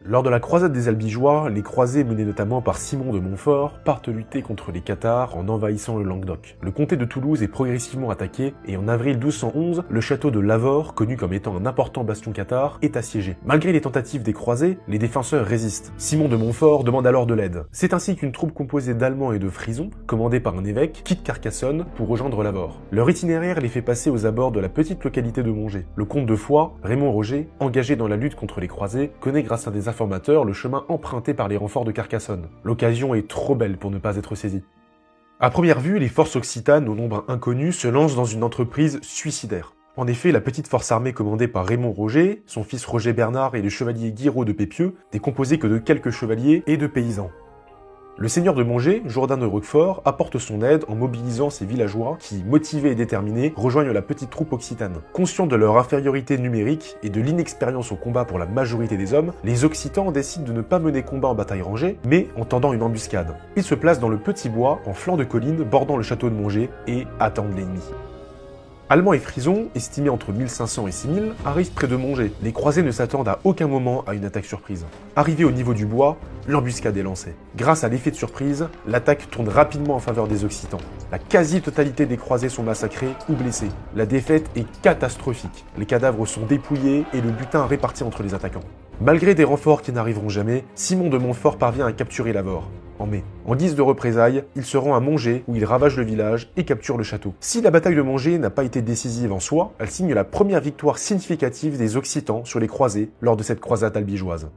Lors de la croisade des Albigeois, les croisés menés notamment par Simon de Montfort partent lutter contre les Cathares en envahissant le Languedoc. Le comté de Toulouse est progressivement attaqué et en avril 1211, le château de Lavore, connu comme étant un important bastion cathare, est assiégé. Malgré les tentatives des croisés, les défenseurs résistent. Simon de Montfort demande alors de l'aide. C'est ainsi qu'une troupe composée d'Allemands et de Frisons, commandée par un évêque, quitte Carcassonne pour rejoindre Lavore. Leur itinéraire les fait passer aux abords de la petite localité de Mongé. Le comte de Foix, Raymond Roger, engagé dans la lutte contre les croisés, connaît grâce à des informateurs le chemin emprunté par les renforts de Carcassonne. L'occasion est trop belle pour ne pas être saisie. À première vue, les forces occitanes au nombre inconnu se lancent dans une entreprise suicidaire. En effet, la petite force armée commandée par Raymond Roger, son fils Roger Bernard et le chevalier Guiraud de Pépieux, n'est composée que de quelques chevaliers et de paysans. Le seigneur de Mongé, Jourdain de Roquefort, apporte son aide en mobilisant ses villageois qui, motivés et déterminés, rejoignent la petite troupe occitane. Conscients de leur infériorité numérique et de l'inexpérience au combat pour la majorité des hommes, les Occitans décident de ne pas mener combat en bataille rangée, mais en tendant une embuscade. Ils se placent dans le petit bois, en flanc de colline, bordant le château de Mongé, et attendent l'ennemi. Allemands et Frisons, estimés entre 1500 et 6000, arrivent près de Mongé. Les croisés ne s'attendent à aucun moment à une attaque surprise. Arrivés au niveau du bois, l'embuscade est lancée. Grâce à l'effet de surprise, l'attaque tourne rapidement en faveur des Occitans. La quasi-totalité des croisés sont massacrés ou blessés. La défaite est catastrophique. Les cadavres sont dépouillés et le butin réparti entre les attaquants. Malgré des renforts qui n'arriveront jamais, Simon de Montfort parvient à capturer Lavore. En mai. En guise de représailles, il se rend à Mongé où il ravage le village et capture le château. Si la bataille de Mongé n'a pas été décisive en soi, elle signe la première victoire significative des Occitans sur les croisés lors de cette croisade albigeoise.